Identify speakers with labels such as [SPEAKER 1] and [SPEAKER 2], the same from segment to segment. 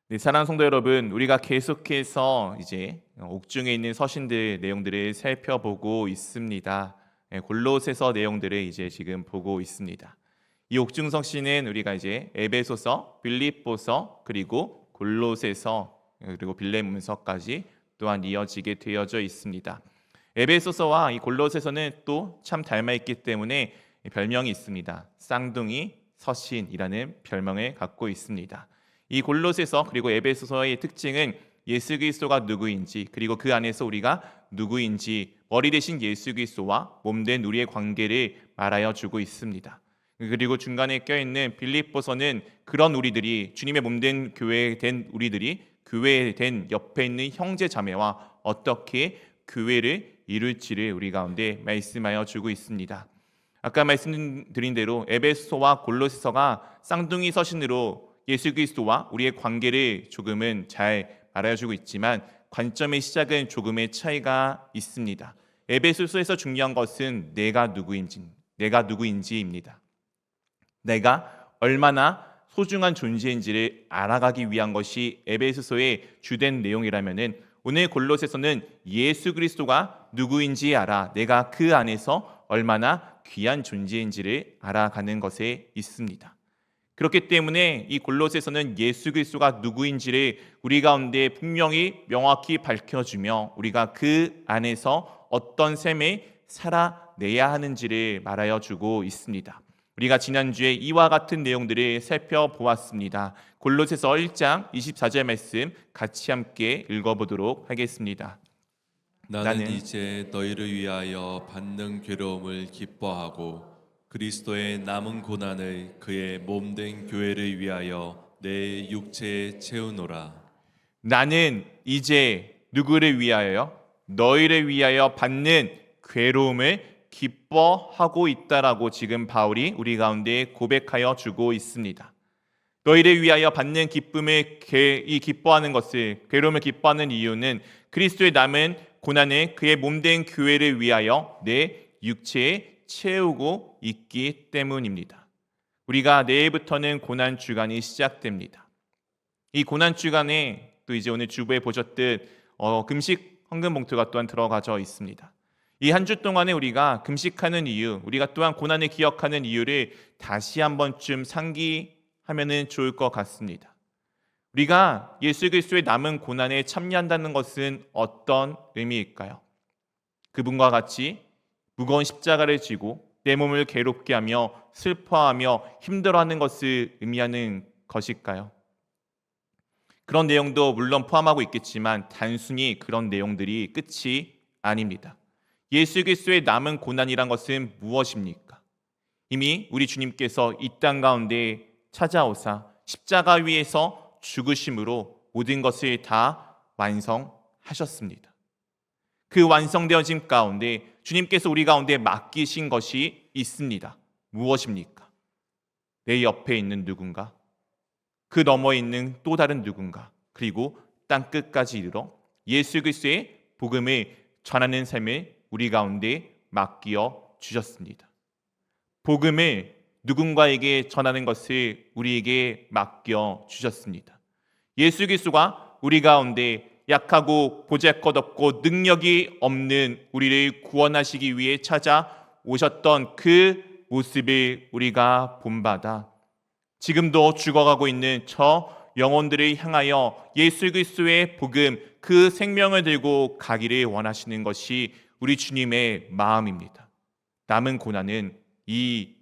[SPEAKER 1] 네, 사랑하는 성도 여러분, 우리가 계속해서 이제 옥중에 있는 서신들 내용들을 살펴보고 있습니다. 골로새서 내용들을 이제 지금 보고 있습니다. 이 옥중 서신은 우리가 이제 에베소서, 빌립보서, 그리고 골로새서, 그리고 빌레몬서까지 또한 이어지게 되어져 있습니다. 에베소서와 이 골로새서는 또 참 닮아 있기 때문에 별명이 있습니다. 쌍둥이 서신이라는 별명을 갖고 있습니다. 이 골로새서 그리고 에베소서의 특징은 예수 그리스도가 누구인지, 그리고 그 안에서 우리가 누구인지, 머리 대신 예수 그리스도와 몸된 우리의 관계를 말하여 주고 있습니다. 그리고 중간에 껴있는 빌립보서는 그런 우리들이, 주님의 몸된 교회에 된 우리들이 교회에 된 옆에 있는 형제 자매와 어떻게 교회를 이룰지를 우리 가운데 말씀하여 주고 있습니다. 아까 말씀드린 대로 에베소와 골로새서가 쌍둥이 서신으로 예수 그리스도와 우리의 관계를 조금은 잘 말해주고 있지만 관점의 시작은 조금의 차이가 있습니다. 에베소서에서 중요한 것은 내가 누구인지입니다. 내가 얼마나 소중한 존재인지를 알아가기 위한 것이 에베소서의 주된 내용이라면은, 오늘 골로새서는 예수 그리스도가 누구인지 알아, 내가 그 안에서 얼마나 귀한 존재인지를 알아가는 것에 있습니다. 그렇기 때문에 이 골로새서는 예수 그리스도가 누구인지를 우리 가운데 분명히 명확히 밝혀주며 우리가 그 안에서 어떤 삶을 살아내야 하는지를 말하여 주고 있습니다. 우리가 지난주에 이와 같은 내용들을 살펴보았습니다. 골로새서 1장 24절 말씀 같이 함께 읽어보도록 하겠습니다.
[SPEAKER 2] 나는 이제 너희를 위하여 받는 괴로움을 기뻐하고 그리스도의 남은 고난을 그의 몸된 교회를 위하여 내 육체에 채우노라.
[SPEAKER 1] 나는 이제 누구를 위하여? 너희를 위하여 받는 괴로움을 기뻐하고 있다라고 지금 바울이 우리 가운데 고백하여 주고 있습니다. 너희를 위하여 받는 기쁨을 기뻐하는 것을, 괴로움을 기뻐하는 이유는 그리스도의 남은 고난을 그의 몸된 교회를 위하여 내 육체에 채우고 있기 때문입니다. 우리가 내일부터는 고난 주간이 시작됩니다. 이 고난 주간에 또 이제 오늘 주부에 보셨듯 금식 헌금 봉투가 또한 들어가져 있습니다. 이 한 주 동안에 우리가 금식하는 이유, 우리가 또한 고난을 기억하는 이유를 다시 한 번쯤 상기하면 좋을 것 같습니다. 우리가 예수 그리스도의 남은 고난에 참여한다는 것은 어떤 의미일까요? 그분과 같이 무거운 십자가를 지고 내 몸을 괴롭게 하며 슬퍼하며 힘들어하는 것을 의미하는 것일까요? 그런 내용도 물론 포함하고 있겠지만 단순히 그런 내용들이 끝이 아닙니다. 예수 그리스도의 남은 고난이란 것은 무엇입니까? 이미 우리 주님께서 이 땅 가운데 찾아오사 십자가 위에서 죽으심으로 모든 것을 다 완성하셨습니다. 그 완성되어짐 가운데 주님께서 우리 가운데 맡기신 것이 있습니다. 무엇입니까? 내 옆에 있는 누군가, 그 너머에 있는 또 다른 누군가, 그리고 땅 끝까지 이르러 예수 그리스도의 복음을 전하는 삶을 우리 가운데 맡겨 주셨습니다. 복음을 누군가에게 전하는 것을 우리에게 맡겨 주셨습니다. 예수 그리스도가 우리 가운데 약하고 보잘것없고 능력이 없는 우리를 구원하시기 위해 찾아오셨던 그 모습을 우리가 본받아 지금도 죽어가고 있는 저 영혼들을 향하여 예수 그리스도의 복음, 그 생명을 들고 가기를 원하시는 것이 우리 주님의 마음입니다. 남은 고난은 이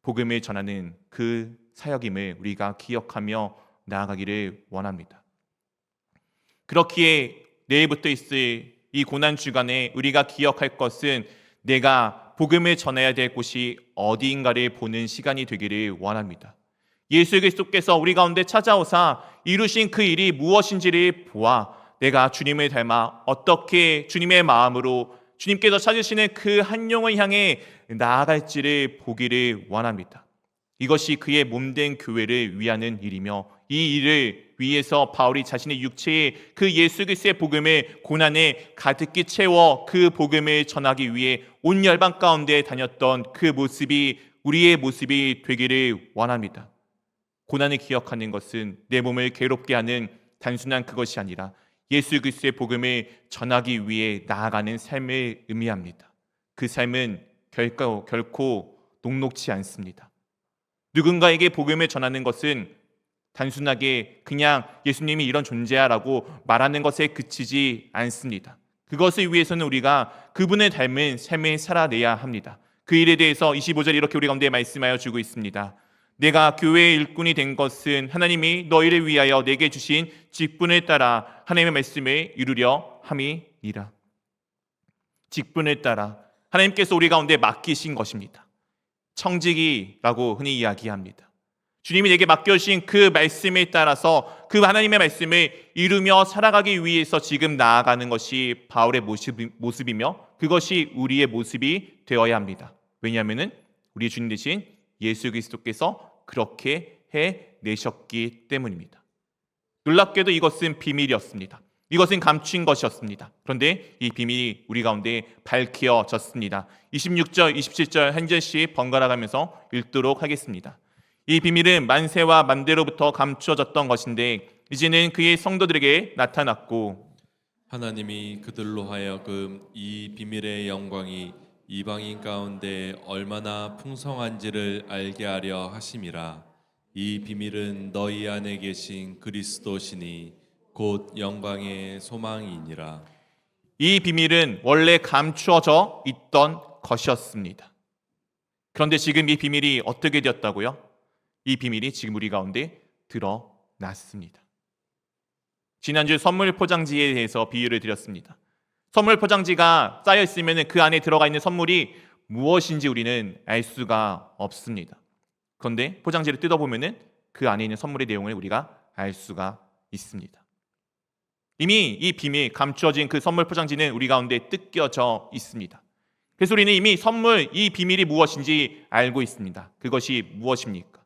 [SPEAKER 1] 복음을 전하는 그 사역임을 우리가 기억하며 나아가기를 원합니다. 그렇기에 내일부터 있을 이 고난 주간에 우리가 기억할 것은 내가 복음을 전해야 될 곳이 어디인가를 보는 시간이 되기를 원합니다. 예수 그리스도께서 우리 가운데 찾아오사 이루신 그 일이 무엇인지를 보아 내가 주님을 닮아 어떻게 주님의 마음으로 주님께서 찾으시는 그 한 영을 향해 나아갈지를 보기를 원합니다. 이것이 그의 몸된 교회를 위하는 일이며 이 일을 위해서 바울이 자신의 육체에 그 예수 그리스도의 복음을 고난에 가득히 채워 그 복음을 전하기 위해 온 열방 가운데 다녔던 그 모습이 우리의 모습이 되기를 원합니다. 고난을 기억하는 것은 내 몸을 괴롭게 하는 단순한 그것이 아니라 예수 그리스도의 복음을 전하기 위해 나아가는 삶을 의미합니다. 그 삶은 결코 녹록지 않습니다. 누군가에게 복음을 전하는 것은 단순하게 그냥 예수님이 이런 존재야라고 말하는 것에 그치지 않습니다. 그것을 위해서는 우리가 그분을 닮은 삶을 살아내야 합니다. 그 일에 대해서 25절 이렇게 우리 가운데 말씀하여 주고 있습니다. 내가 교회의 일꾼이 된 것은 하나님이 너희를 위하여 내게 주신 직분을 따라 하나님의 말씀을 이루려 함이니라. 직분을 따라 하나님께서 우리 가운데 맡기신 것입니다. 청지기라고 흔히 이야기합니다. 주님이 내게 맡겨주신 그 말씀에 따라서 그 하나님의 말씀을 이루며 살아가기 위해서 지금 나아가는 것이 바울의 모습이며 그것이 우리의 모습이 되어야 합니다. 왜냐하면 우리 주님 대신 예수 그리스도께서 그렇게 해내셨기 때문입니다. 놀랍게도 이것은 비밀이었습니다. 이것은 감춘 것이었습니다. 그런데 이 비밀이 우리 가운데 밝혀졌습니다. 26절, 27절 한 절씩 번갈아 가면서 읽도록 하겠습니다. 이 비밀은 만세와 만대로부터 감추어졌던 것인데 이제는 그의 성도들에게 나타났고
[SPEAKER 2] 하나님이 그들로 하여금 이 비밀의 영광이 이방인 가운데 얼마나 풍성한지를 알게 하려 하심이라. 이 비밀은 너희 안에 계신 그리스도시니 곧 영광의 소망이니라.
[SPEAKER 1] 이 비밀은 원래 감추어져 있던 것이었습니다. 그런데 지금 이 비밀이 어떻게 되었다고요? 이 비밀이 지금 우리 가운데 드러났습니다. 지난주 선물 포장지에 대해서 비유를 드렸습니다. 선물 포장지가 쌓여 있으면 그 안에 들어가 있는 선물이 무엇인지 우리는 알 수가 없습니다. 그런데 포장지를 뜯어보면 그 안에 있는 선물의 내용을 우리가 알 수가 있습니다. 이미 이 비밀, 감추어진 그 선물 포장지는 우리 가운데 뜯겨져 있습니다. 그래서 우리는 이미 선물, 이 비밀이 무엇인지 알고 있습니다. 그것이 무엇입니까?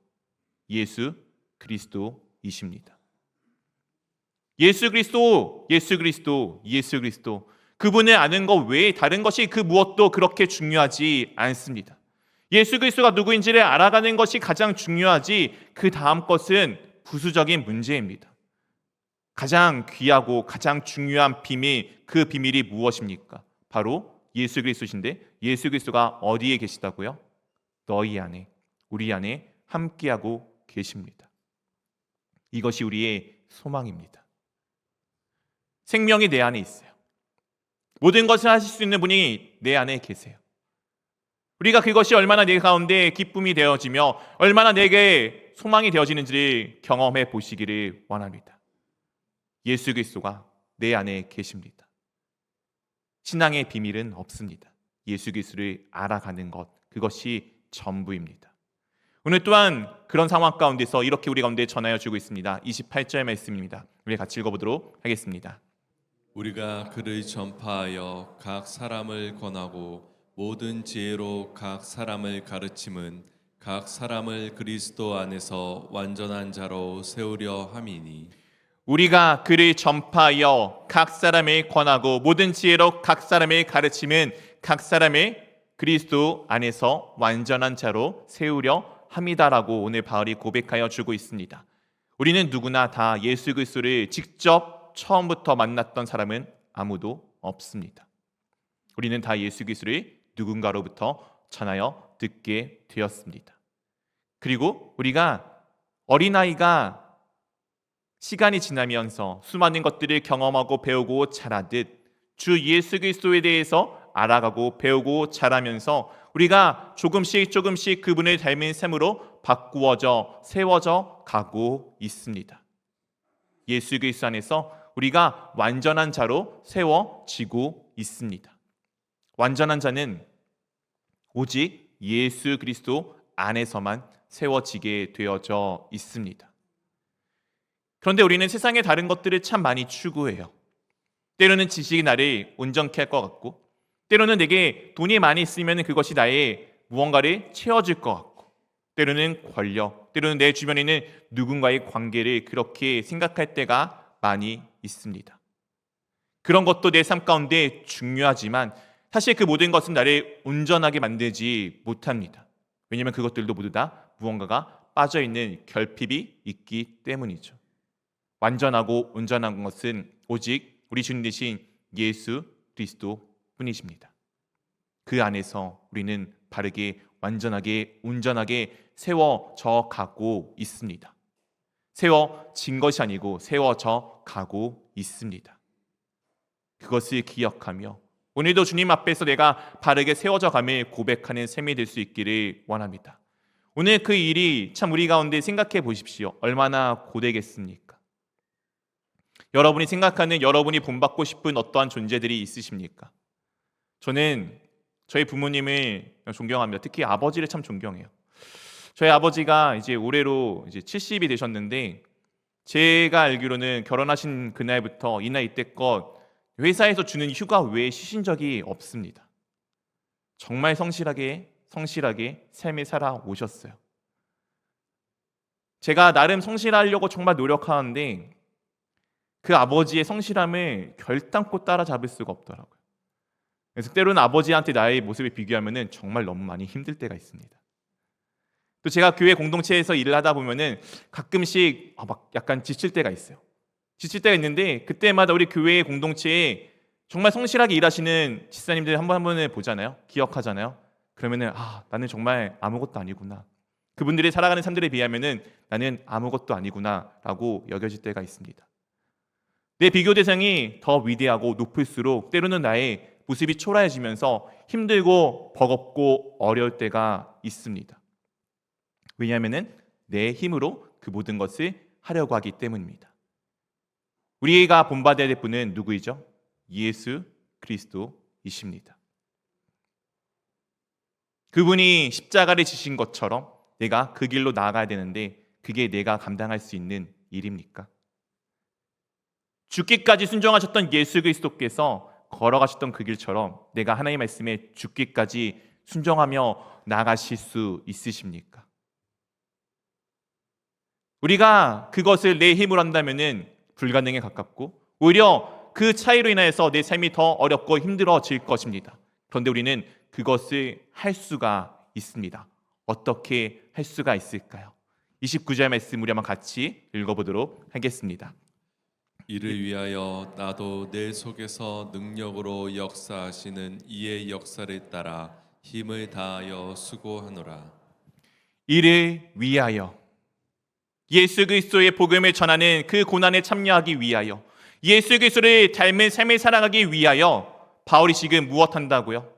[SPEAKER 1] 예수 그리스도이십니다. 예수 그리스도. 그분을 아는 것 외에 다른 것이 그 무엇도 그렇게 중요하지 않습니다. 예수 그리스도가 누구인지를 알아가는 것이 가장 중요하지 그 다음 것은 부수적인 문제입니다. 가장 귀하고 가장 중요한 비밀, 그 비밀이 무엇입니까? 바로 예수 그리스도신데 예수 그리스도가 어디에 계시다고요? 너희 안에, 우리 안에 함께하고 계십니다. 이것이 우리의 소망입니다. 생명이 내 안에 있어요. 모든 것을 하실 수 있는 분이 내 안에 계세요. 우리가 그것이 얼마나 내 가운데 기쁨이 되어지며 얼마나 내게 소망이 되어지는지를 경험해 보시기를 원합니다. 예수 그리스도가 내 안에 계십니다. 신앙의 비밀은 없습니다. 예수 그리스도를 알아가는 것, 그것이 전부입니다. 오늘 또한 그런 상황 가운데서 이렇게 우리 가운데 전하여 주고 있습니다. 28절 말씀입니다. 우리 같이 읽어보도록 하겠습니다.
[SPEAKER 2] 우리가 그를 전파하여 각 사람을 권하고 모든 지혜로 각 사람을 가르침은 각 사람을 그리스도 안에서 완전한 자로 세우려 함이니.
[SPEAKER 1] 우리가 그를 전파하여 각 사람을 권하고 모든 지혜로 각 사람을 가르치면 각 사람을 그리스도 안에서 완전한 자로 세우려 함이다라고 오늘 바울이 고백하여 주고 있습니다. 우리는 누구나 다 예수 그리스도를 직접 처음부터 만났던 사람은 아무도 없습니다. 우리는 다 예수 그리스도를 누군가로부터 전하여 듣게 되었습니다. 그리고 우리가 어린아이가 시간이 지나면서 수많은 것들을 경험하고 배우고 자라듯 주 예수 그리스도에 대해서 알아가고 배우고 자라면서 우리가 조금씩 그분을 닮은 삶으로 바꾸어져 세워져 가고 있습니다. 예수 그리스도 안에서 우리가 완전한 자로 세워지고 있습니다. 완전한 자는 오직 예수 그리스도 안에서만 세워지게 되어져 있습니다. 그런데 우리는 세상의 다른 것들을 참 많이 추구해요. 때로는 지식이 나를 온전케 할 것 같고, 때로는 내게 돈이 많이 있으면 그것이 나의 무언가를 채워줄 것 같고, 때로는 권력, 때로는 내 주변에 있는 누군가의 관계를 그렇게 생각할 때가 많이 있습니다. 그런 것도 내 삶 가운데 중요하지만 사실 그 모든 것은 나를 온전하게 만들지 못합니다. 왜냐하면 그것들도 모두 다 무언가가 빠져있는 결핍이 있기 때문이죠. 완전하고 온전한 것은 오직 우리 주님 되신 예수 그리스도 뿐이십니다. 그 안에서 우리는 바르게 완전하게 온전하게 세워져 가고 있습니다. 세워진 것이 아니고 세워져 가고 있습니다. 그것을 기억하며 오늘도 주님 앞에서 내가 바르게 세워져 감을 고백하는 삶이 될 수 있기를 원합니다. 오늘 그 일이 참 우리 가운데 생각해 보십시오. 얼마나 고되겠습니까? 여러분이 생각하는 여러분이 본받고 싶은 어떠한 존재들이 있으십니까? 저는 저희 부모님을 존경합니다. 특히 아버지를 참 존경해요. 저희 아버지가 이제 올해로 이제 70이 되셨는데 제가 알기로는 결혼하신 그날부터 이 나이 때껏 회사에서 주는 휴가 외에 쉬신 적이 없습니다. 정말 성실하게 삶을 살아오셨어요. 제가 나름 성실하려고 정말 노력하는데 그 아버지의 성실함을 결단코 따라잡을 수가 없더라고요. 그래서 때로는 아버지한테 나의 모습을 비교하면 정말 너무 많이 힘들 때가 있습니다. 또 제가 교회 공동체에서 일을 하다 보면은 가끔씩 막 약간 지칠 때가 있어요. 지칠 때가 있는데 그때마다 우리 교회 공동체에 정말 성실하게 일하시는 집사님들 한 번을 보잖아요. 기억하잖아요. 그러면은 나는 정말 아무것도 아니구나. 그분들이 살아가는 삶들에 비하면은 나는 아무것도 아니구나라고 여겨질 때가 있습니다. 내 비교 대상이 더 위대하고 높을수록 때로는 나의 모습이 초라해지면서 힘들고 버겁고 어려울 때가 있습니다. 왜냐하면 내 힘으로 그 모든 것을 하려고 하기 때문입니다. 우리가 본받아야 될 분은 누구이죠? 예수 그리스도이십니다. 그분이 십자가를 지신 것처럼 내가 그 길로 나아가야 되는데 그게 내가 감당할 수 있는 일입니까? 죽기까지 순종하셨던 예수 그리스도께서 걸어가셨던 그 길처럼 내가 하나님의 말씀에 죽기까지 순종하며 나아가실 수 있으십니까? 우리가 그것을 내 힘으로 한다면은 불가능에 가깝고 오히려 그 차이로 인해서 내 삶이 더 어렵고 힘들어질 것입니다. 그런데 우리는 그것을 할 수가 있습니다. 어떻게 할 수가 있을까요? 29절 말씀 우리 한번 같이 읽어보도록 하겠습니다.
[SPEAKER 2] 이를 위하여 나도 내 속에서 능력으로 역사하시는 이의 역사를 따라 힘을 다하여 수고하노라.
[SPEAKER 1] 이를 위하여 예수 그리스도의 복음을 전하는 그 고난에 참여하기 위하여 예수 그리스도를 닮은 삶을 살아가기 위하여 바울이 지금 무엇 한다고요?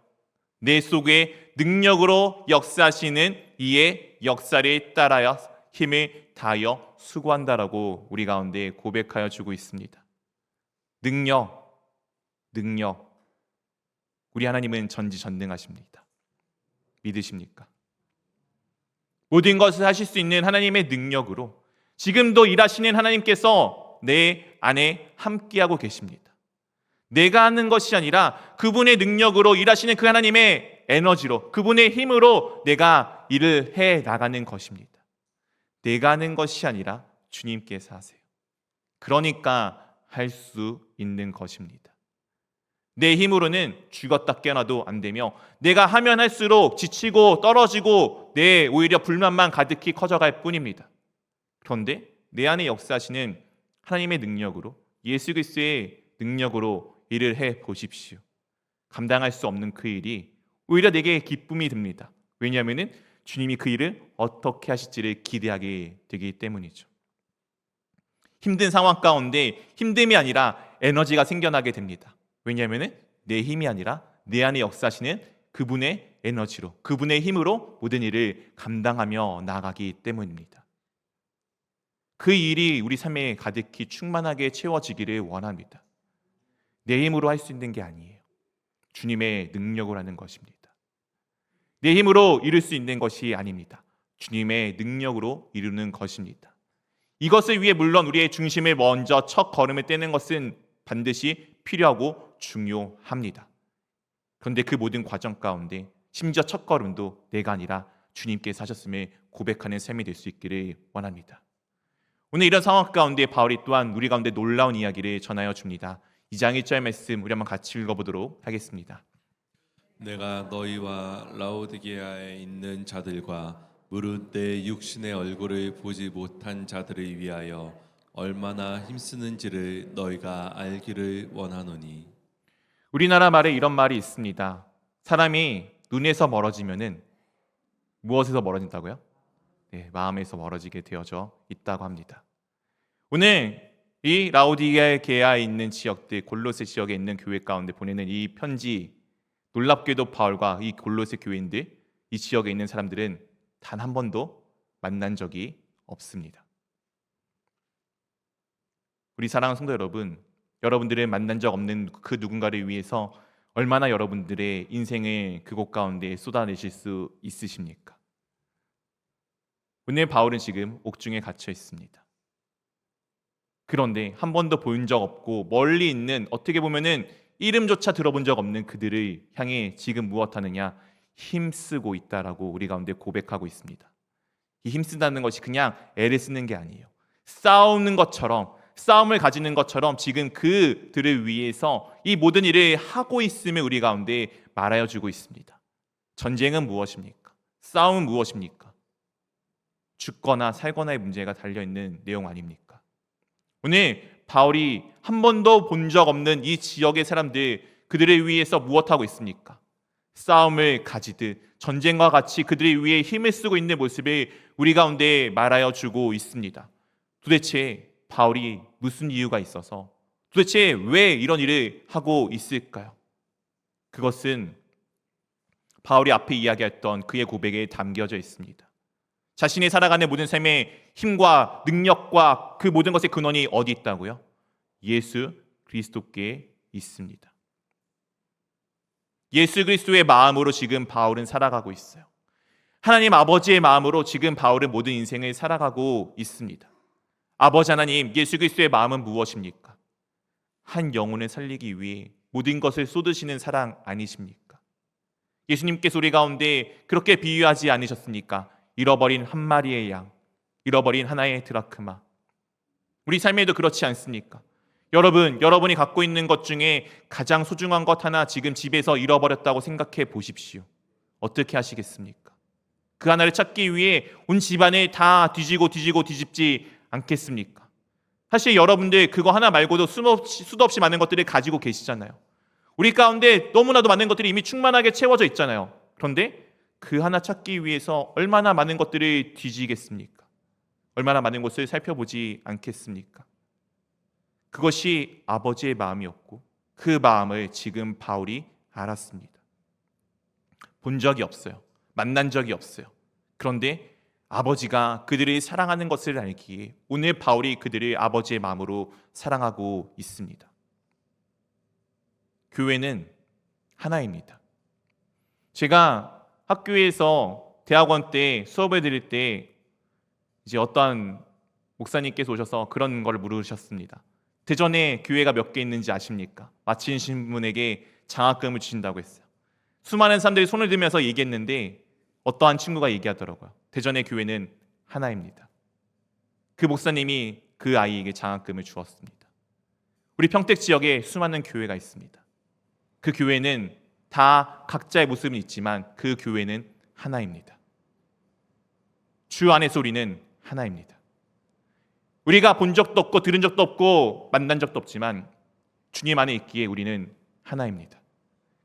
[SPEAKER 1] 내 속에 능력으로 역사하시는 이의 역사를 따라야 힘을 다하여 수고한다라고 우리 가운데 고백하여 주고 있습니다. 능력. 우리 하나님은 전지전능하십니다. 믿으십니까? 모든 것을 하실 수 있는 하나님의 능력으로 지금도 일하시는 하나님께서 내 안에 함께하고 계십니다. 내가 하는 것이 아니라 그분의 능력으로 일하시는 그 하나님의 에너지로 그분의 힘으로 내가 일을 해 나가는 것입니다. 내가 하는 것이 아니라 주님께서 하세요. 그러니까 할 수 있는 것입니다. 내 힘으로는 죽었다 깨어나도 안 되며 내가 하면 할수록 지치고 떨어지고 내 오히려 불만만 가득히 커져갈 뿐입니다. 그런데 내 안에 역사하시는 하나님의 능력으로 예수 그리스도의 능력으로 일을 해 보십시오. 감당할 수 없는 그 일이 오히려 내게 기쁨이 듭니다. 왜냐하면 주님이 그 일을 어떻게 하실지를 기대하게 되기 때문이죠. 힘든 상황 가운데 힘듦이 아니라 에너지가 생겨나게 됩니다. 왜냐하면 내 힘이 아니라 내 안에 역사하시는 그분의 에너지로 그분의 힘으로 모든 일을 감당하며 나아가기 때문입니다. 그 일이 우리 삶에 가득히 충만하게 채워지기를 원합니다. 내 힘으로 할 수 있는 게 아니에요. 주님의 능력으로 하는 것입니다. 내 힘으로 이룰 수 있는 것이 아닙니다. 주님의 능력으로 이루는 것입니다. 이것을 위해 물론 우리의 중심을 먼저 첫 걸음을 떼는 것은 반드시 필요하고 중요합니다. 그런데 그 모든 과정 가운데 심지어 첫 걸음도 내가 아니라 주님께서 하셨음을 고백하는 삶이 될 수 있기를 원합니다. 오늘 이런 상황 가운데 바울이 또한 우리 가운데 놀라운 이야기를 전하여 줍니다. 2장 1절 말씀 우리 한번 같이 읽어보도록 하겠습니다.
[SPEAKER 2] 내가 너희와 라오디게아에 있는 자들과 무릇 내 육신의 얼굴을 보지 못한 자들을 위하여 얼마나 힘쓰는지를 너희가 알기를 원하노니.
[SPEAKER 1] 우리나라 말에 이런 말이 있습니다. 사람이 눈에서 멀어지면은 무엇에서 멀어진다고요? 네, 마음에서 멀어지게 되어져 있다고 합니다. 오늘 이 라오디게아에 있는 지역들, 골로새 지역에 있는 교회 가운데 보내는 이 편지, 놀랍게도 바울과 이 골로새 교인들, 이 지역에 있는 사람들은 단 한 번도 만난 적이 없습니다. 우리 사랑하는 성도 여러분, 여러분들은 만난 적 없는 그 누군가를 위해서 얼마나 여러분들의 인생을 그곳 가운데 쏟아내실 수 있으십니까? 오늘 바울은 지금 옥중에 갇혀 있습니다. 그런데 한 번도 본 적 없고 멀리 있는, 어떻게 보면은 이름조차 들어본 적 없는 그들을 향해 지금 무엇하느냐? 힘쓰고 있다라고 우리 가운데 고백하고 있습니다. 이 힘쓴다는 것이 그냥 애를 쓰는 게 아니에요. 싸우는 것처럼, 싸움을 가지는 것처럼 지금 그들을 위해서 이 모든 일을 하고 있음을 우리 가운데 말하여 주고 있습니다. 전쟁은 무엇입니까? 싸움은 무엇입니까? 죽거나 살거나의 문제가 달려있는 내용 아닙니까? 오늘 바울이 한 번도 본 적 없는 이 지역의 사람들, 그들을 위해서 무엇하고 있습니까? 싸움을 가지듯 전쟁과 같이 그들을 위해 힘을 쓰고 있는 모습을 우리 가운데 말하여 주고 있습니다. 도대체 바울이 무슨 이유가 있어서, 도대체 왜 이런 일을 하고 있을까요? 그것은 바울이 앞에 이야기했던 그의 고백에 담겨져 있습니다. 자신이 살아가는 모든 삶의 힘과 능력과 그 모든 것의 근원이 어디 있다고요? 예수 그리스도께 있습니다. 예수 그리스도의 마음으로 지금 바울은 살아가고 있어요. 하나님 아버지의 마음으로 지금 바울은 모든 인생을 살아가고 있습니다. 아버지 하나님, 예수 그리스도의 마음은 무엇입니까? 한 영혼을 살리기 위해 모든 것을 쏟으시는 사랑 아니십니까? 예수님께서 우리 가운데 그렇게 비유하지 않으셨습니까? 잃어버린 한 마리의 양, 잃어버린 하나의 드라크마. 우리 삶에도 그렇지 않습니까? 여러분이 갖고 있는 것 중에 가장 소중한 것 하나 지금 집에서 잃어버렸다고 생각해 보십시오. 어떻게 하시겠습니까? 그 하나를 찾기 위해 온 집안을 다 뒤집지 않겠습니까? 사실 여러분들 그거 하나 말고도 수도 없이 많은 것들을 가지고 계시잖아요. 우리 가운데 너무나도 많은 것들이 이미 충만하게 채워져 있잖아요. 그런데 그 하나 찾기 위해서 얼마나 많은 것들을 뒤지겠습니까? 얼마나 많은 것을 살펴보지 않겠습니까? 그것이 아버지의 마음이었고 그 마음을 지금 바울이 알았습니다. 본 적이 없어요. 만난 적이 없어요. 그런데 아버지가 그들을 사랑하는 것을 알기에 오늘 바울이 그들을 아버지의 마음으로 사랑하고 있습니다. 교회는 하나입니다. 제가 학교에서 대학원 때 수업을 드릴 때 이제 어떤 목사님께서 오셔서 그런 걸 물으셨습니다. 대전에 교회가 몇 개 있는지 아십니까? 마치신 분에게 장학금을 주신다고 했어요. 수많은 사람들이 손을 들면서 얘기했는데 어떠한 친구가 얘기하더라고요. 대전의 교회는 하나입니다. 그 목사님이 그 아이에게 장학금을 주었습니다. 우리 평택 지역에 수많은 교회가 있습니다. 그 교회는 다 각자의 모습은 있지만 그 교회는 하나입니다. 주 안에서 우리는 하나입니다. 우리가 본 적도 없고 들은 적도 없고 만난 적도 없지만 주님 안에 있기에 우리는 하나입니다.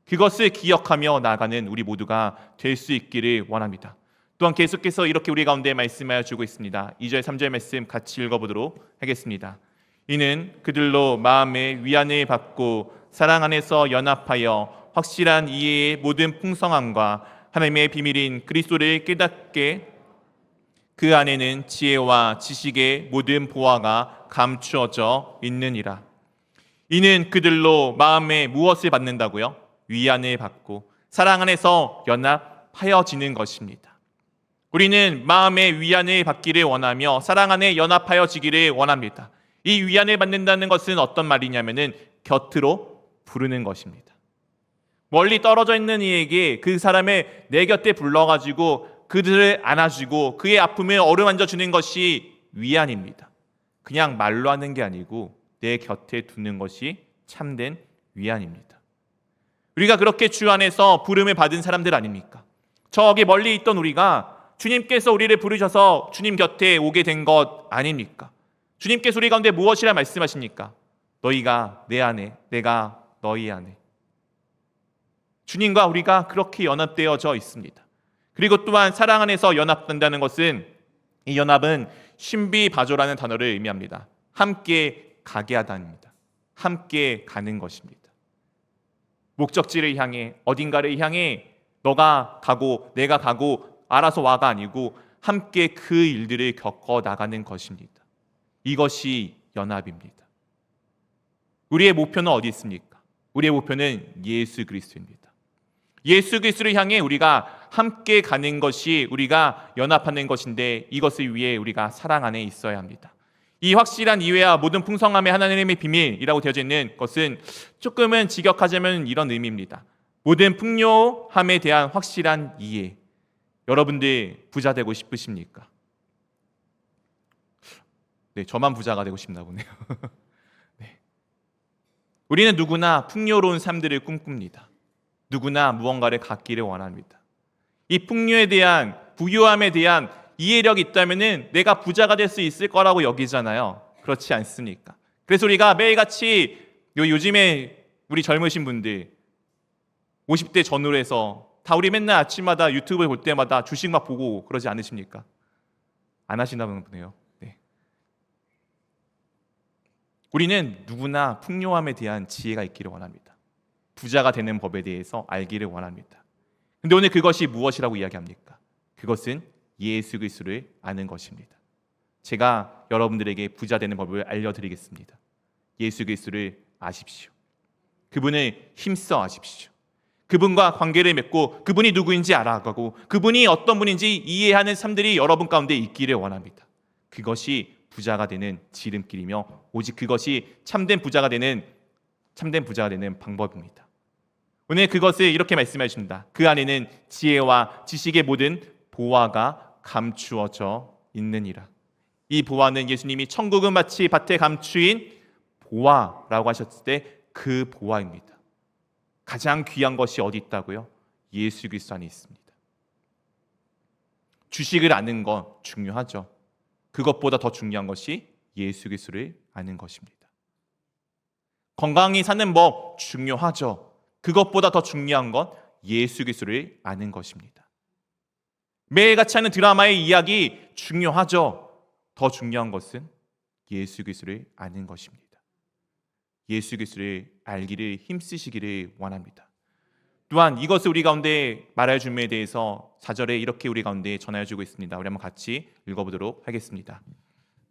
[SPEAKER 1] 그것을 기억하며 나아가는 우리 모두가 될 수 있기를 원합니다. 또한 계속해서 이렇게 우리 가운데 말씀하여 주고 있습니다. 2절 3절 말씀 같이 읽어보도록 하겠습니다. 이는 그들로 마음의 위안을 받고 사랑 안에서 연합하여 확실한 이해의 모든 풍성함과 하나님의 비밀인 그리스도를 깨닫게 그 안에는 지혜와 지식의 모든 보화가 감추어져 있느니라. 이는 그들로 마음에 무엇을 받는다고요? 위안을 받고 사랑 안에서 연합하여지는 것입니다. 우리는 마음의 위안을 받기를 원하며 사랑 안에 연합하여지기를 원합니다. 이 위안을 받는다는 것은 어떤 말이냐면은 곁으로 부르는 것입니다. 멀리 떨어져 있는 이에게 그 사람을 내 곁에 불러가지고 그들을 안아주고 그의 아픔을 어루만져 주는 것이 위안입니다. 그냥 말로 하는 게 아니고 내 곁에 두는 것이 참된 위안입니다. 우리가 그렇게 주 안에서 부름을 받은 사람들 아닙니까? 저기 멀리 있던 우리가 주님께서 우리를 부르셔서 주님 곁에 오게 된 것 아닙니까? 주님께서 우리 가운데 무엇이라 말씀하십니까? 너희가 내 안에, 내가 너희 안에. 주님과 우리가 그렇게 연합되어져 있습니다. 그리고 또한 사랑 안에서 연합된다는 것은, 이 연합은 신비바조라는 단어를 의미합니다. 함께 가게 하다입니다. 함께 가는 것입니다. 목적지를 향해, 어딘가를 향해 너가 가고 내가 가고 알아서 와가 아니고 함께 그 일들을 겪어 나가는 것입니다. 이것이 연합입니다. 우리의 목표는 어디 있습니까? 우리의 목표는 예수 그리스도입니다. 예수 그리스도를 향해 우리가 함께 가는 것이 우리가 연합하는 것인데, 이것을 위해 우리가 사랑 안에 있어야 합니다. 이 확실한 이해와 모든 풍성함의 하나님의 비밀이라고 되어져 있는 것은 조금은 직역하자면 이런 의미입니다. 모든 풍요함에 대한 확실한 이해. 여러분들 부자 되고 싶으십니까? 네, 저만 부자가 되고 싶나 보네요. 네. 우리는 누구나 풍요로운 삶들을 꿈꿉니다. 누구나 무언가를 갖기를 원합니다. 이 풍요에 대한, 부유함에 대한 이해력이 있다면은 내가 부자가 될 수 있을 거라고 여기잖아요. 그렇지 않습니까? 그래서 우리가 매일같이 요즘에 우리 젊으신 분들 50대 전후로 해서 다 우리 맨날 아침마다 유튜브 볼 때마다 주식 막 보고 그러지 않으십니까? 안 하시나 보네요. 네. 우리는 누구나 풍요함에 대한 지혜가 있기를 원합니다. 부자가 되는 법에 대해서 알기를 원합니다. 근데 오늘 그것이 무엇이라고 이야기합니까? 그것은 예수 그리스도를 아는 것입니다. 제가 여러분들에게 부자 되는 법을 알려드리겠습니다. 예수 그리스도를 아십시오. 그분을 힘써 아십시오. 그분과 관계를 맺고 그분이 누구인지 알아가고 그분이 어떤 분인지 이해하는 삶들이 여러분 가운데 있기를 원합니다. 그것이 부자가 되는 지름길이며 오직 그것이 참된 부자가 되는 방법입니다. 오늘 그것을 이렇게 말씀해 주십니다. 그 안에는 지혜와 지식의 모든 보화가 감추어져 있느니라. 이 보화는 예수님이 천국은 마치 밭에 감추인 보화라고 하셨을 때 그 보화입니다. 가장 귀한 것이 어디 있다고요? 예수 그리스도 안에 있습니다. 주식을 아는 건 중요하죠. 그것보다 더 중요한 것이 예수 그리스도를 아는 것입니다. 건강히 사는 법 중요하죠. 그것보다 더 중요한 건 예수 그리스도를 아는 것입니다. 매일같이 하는 드라마의 이야기 중요하죠. 더 중요한 것은 예수 그리스도를 아는 것입니다. 예수 그리스도를 알기를 힘쓰시기를 원합니다. 또한 이것을 우리 가운데 말할 줌에 대해서 4절에 이렇게 우리 가운데 전하여 주고 있습니다. 우리 한번 같이 읽어보도록 하겠습니다.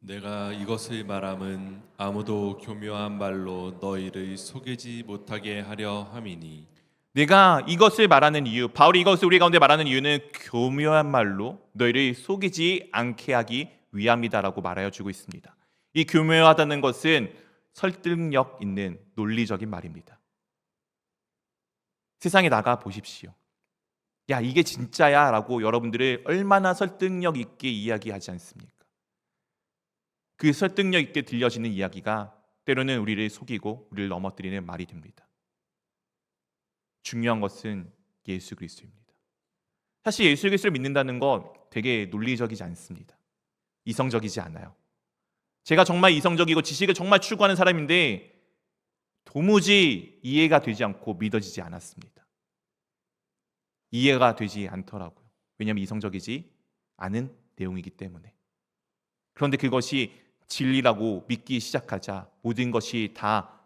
[SPEAKER 2] 내가 이것을 말함은 아무도 교묘한 말로 너희를 속이지 못하게 하려 함이니.
[SPEAKER 1] 내가 이것을 말하는 이유, 바울이 이것을 우리 가운데 말하는 이유는 교묘한 말로 너희를 속이지 않게 하기 위함이다라고 말하여 주고 있습니다. 이 교묘하다는 것은 설득력 있는 논리적인 말입니다. 세상에 나가 보십시오. 야, 이게 진짜야 라고 여러분들을 얼마나 설득력 있게 이야기하지 않습니까? 그 설득력 있게 들려지는 이야기가 때로는 우리를 속이고 우리를 넘어뜨리는 말이 됩니다. 중요한 것은 예수 그리스도입니다. 사실 예수 그리스도를 믿는다는 건 되게 논리적이지 않습니다. 이성적이지 않아요. 제가 정말 이성적이고 지식을 정말 추구하는 사람인데 도무지 이해가 되지 않고 믿어지지 않았습니다. 이해가 되지 않더라고요. 왜냐하면 이성적이지 않은 내용이기 때문에. 그런데 그것이 진리라고 믿기 시작하자 모든 것이 다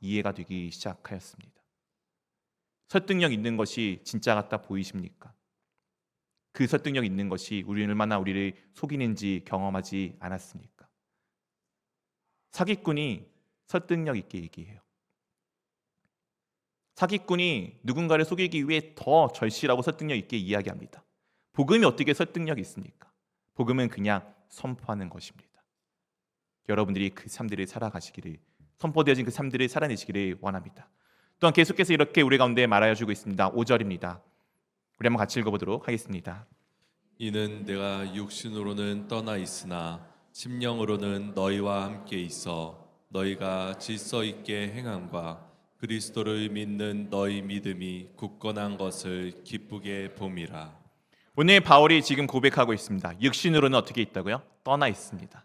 [SPEAKER 1] 이해가 되기 시작하였습니다. 설득력 있는 것이 진짜 같다 보이십니까? 그 설득력 있는 것이 얼마나 우리를 속이는지 경험하지 않았습니까? 사기꾼이 설득력 있게 얘기해요. 사기꾼이 누군가를 속이기 위해 더 절실하고 설득력 있게 이야기합니다. 복음이 어떻게 설득력이 있습니까? 복음은 그냥 선포하는 것입니다. 여러분들이 그 삶들을 살아가시기를, 선포되어진 그 삶들을 살아내시기를 원합니다. 또한 계속해서 이렇게 우리 가운데 말하여 주고 있습니다. 5절입니다. 우리 한번 같이 읽어보도록 하겠습니다.
[SPEAKER 2] 이는 내가 육신으로는 떠나 있으나 심령으로는 너희와 함께 있어 너희가 질서 있게 행함과 그리스도를 믿는 너희 믿음이 굳건한 것을 기쁘게 봄이라.
[SPEAKER 1] 오늘 바울이 지금 고백하고 있습니다. 육신으로는 어떻게 있다고요? 떠나 있습니다.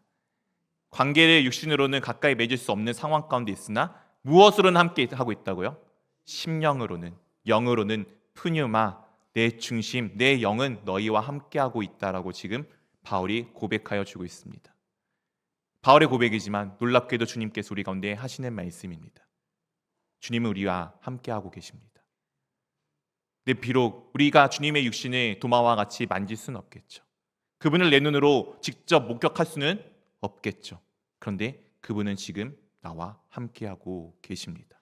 [SPEAKER 1] 관계를 육신으로는 가까이 맺을 수 없는 상황 가운데 있으나 무엇으로는 함께 하고 있다고요? 심령으로는, 영으로는 푸뉴마, 내 중심, 내 영은 너희와 함께하고 있다라고 지금 바울이 고백하여 주고 있습니다. 바울의 고백이지만 놀랍게도 주님께서 우리 가운데 하시는 말씀입니다. 주님은 우리와 함께하고 계십니다. 근데 비록 우리가 주님의 육신을 도마와 같이 만질 수는 없겠죠. 그분을 내 눈으로 직접 목격할 수는 없겠죠. 그런데 그분은 지금 나와 함께하고 계십니다.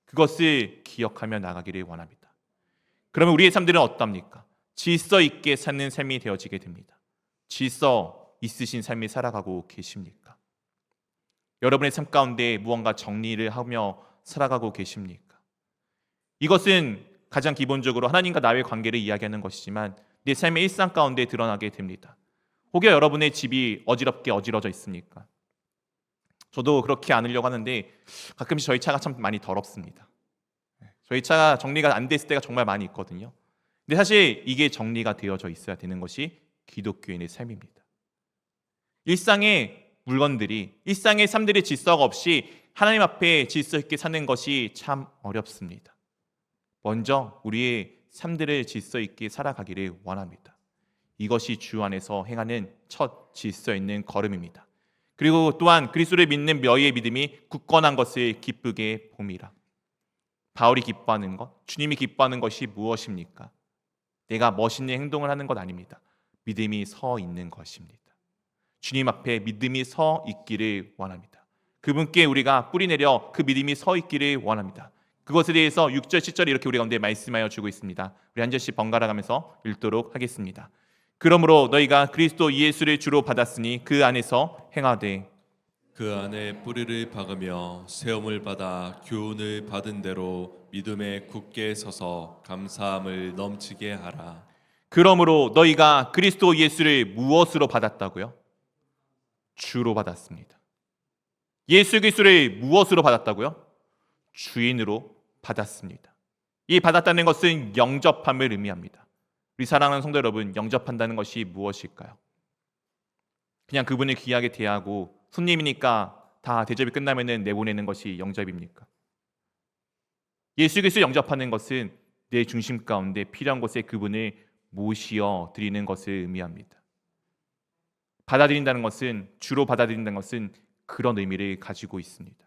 [SPEAKER 1] 그것을 기억하며 나가기를 원합니다. 그러면 우리의 삶들은 어떻습니까? 질서 있게 사는 삶이 되어지게 됩니다. 질서 있으신 삶을 살아가고 계십니까? 여러분의 삶 가운데 무언가 정리를 하며 살아가고 계십니까? 이것은 가장 기본적으로 하나님과 나의 관계를 이야기하는 것이지만 내 삶의 일상 가운데 드러나게 됩니다. 혹여 여러분의 집이 어지럽게 어지러져 있습니까? 저도 그렇게 않으려고 하는데 가끔씩 저희 차가 참 많이 더럽습니다. 저희 차가 정리가 안 됐을 때가 정말 많이 있거든요. 근데 사실 이게 정리가 되어져 있어야 되는 것이 기독교인의 삶입니다. 일상의 물건들이, 일상의 삶들의 질서가 없이 하나님 앞에 질서 있게 사는 것이 참 어렵습니다. 먼저 우리의 삶들을 질서 있게 살아가기를 원합니다. 이것이 주 안에서 행하는 첫 질서 있는 걸음입니다. 그리고 또한 그리스도를 믿는 너희의 믿음이 굳건한 것을 기쁘게 봄이라. 바울이 기뻐하는 것, 주님이 기뻐하는 것이 무엇입니까? 내가 멋있는 행동을 하는 것 아닙니다. 믿음이 서 있는 것입니다. 주님 앞에 믿음이 서 있기를 원합니다. 그분께 우리가 뿌리내려 그 믿음이 서 있기를 원합니다. 그것에 대해서 6절, 7절에 이렇게 우리 가운데 말씀하여 주고 있습니다. 우리 한 절씩 번갈아 가면서 읽도록 하겠습니다. 그러므로 너희가 그리스도 예수를 주로 받았으니 그 안에서 행하되
[SPEAKER 2] 그 안에 뿌리를 박으며 세움을 받아 교훈을 받은 대로 믿음에 굳게 서서 감사함을 넘치게 하라.
[SPEAKER 1] 그러므로 너희가 그리스도 예수를 무엇으로 받았다고요? 주로 받았습니다. 예수 그리스도를 무엇으로 받았다고요? 주인으로 받았습니다. 이 받았다는 것은 영접함을 의미합니다. 우리 사랑하는 성도 여러분, 영접한다는 것이 무엇일까요? 그냥 그분을 귀하게 대하고 손님이니까 다 대접이 끝나면 내보내는 것이 영접입니까? 예수 그리스도 영접하는 것은 내 중심 가운데 필요한 곳에 그분을 모시어 드리는 것을 의미합니다. 받아들인다는 것은, 주로 받아들인다는 것은 그런 의미를 가지고 있습니다.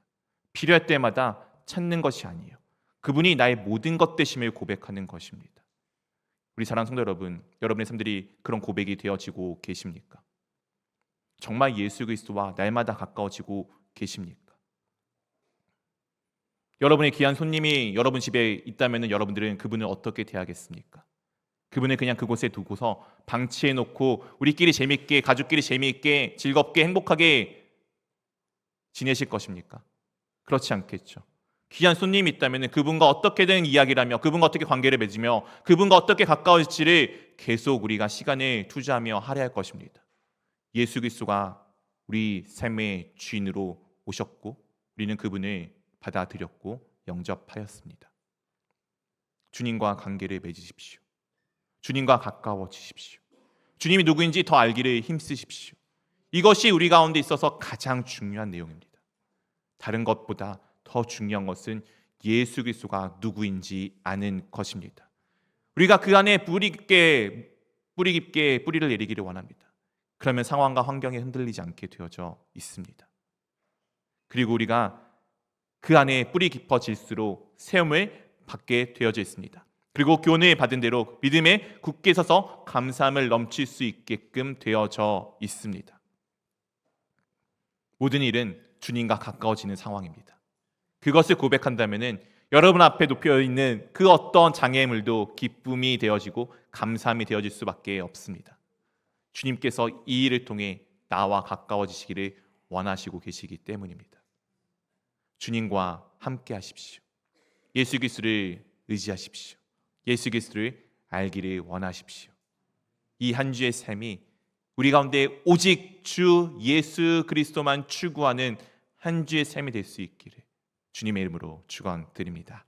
[SPEAKER 1] 필요할 때마다 찾는 것이 아니에요. 그분이 나의 모든 것 되심을 고백하는 것입니다. 우리 사랑하는 성도 여러분, 여러분의 삶들이 그런 고백이 되어지고 계십니까? 정말 예수 그리스도와 날마다 가까워지고 계십니까? 여러분의 귀한 손님이 여러분 집에 있다면 여러분들은 그분을 어떻게 대하겠습니까? 그분을 그냥 그곳에 두고서 방치해 놓고 우리끼리 재밌게, 가족끼리 재미있게, 즐겁게, 행복하게 지내실 것입니까? 그렇지 않겠죠. 귀한 손님이 있다면 그분과 어떻게든 이야기를 하며 그분과 어떻게 관계를 맺으며 그분과 어떻게 가까워질지를 계속 우리가 시간을 투자하며 하려 할 것입니다. 예수 그리스도가 우리 삶의 주인으로 오셨고 우리는 그분을 받아들였고 영접하였습니다. 주님과 관계를 맺으십시오. 주님과 가까워지십시오. 주님이 누구인지 더 알기를 힘쓰십시오. 이것이 우리 가운데 있어서 가장 중요한 내용입니다. 다른 것보다 더 중요한 것은 예수 그리스도가 누구인지 아는 것입니다. 우리가 그 안에 뿌리 깊게 뿌리를 내리기를 원합니다. 그러면 상황과 환경에 흔들리지 않게 되어져 있습니다. 그리고 우리가 그 안에 뿌리 깊어질수록 세움을 받게 되어져 있습니다. 그리고 교훈을 받은 대로 믿음에 굳게 서서 감사함을 넘칠 수 있게끔 되어져 있습니다. 모든 일은 주님과 가까워지는 상황입니다. 그것을 고백한다면 여러분 앞에 놓여 있는 그 어떤 장애물도 기쁨이 되어지고 감사함이 되어질 수밖에 없습니다. 주님께서 이 일을 통해 나와 가까워지시기를 원하시고 계시기 때문입니다. 주님과 함께 하십시오. 예수 그리스도를 의지하십시오. 예수 그리스도를 알기를 원하십시오. 이 한 주의 삶이 우리 가운데 오직 주 예수 그리스도만 추구하는 한 주의 삶이 될 수 있기를 주님의 이름으로 축원드립니다.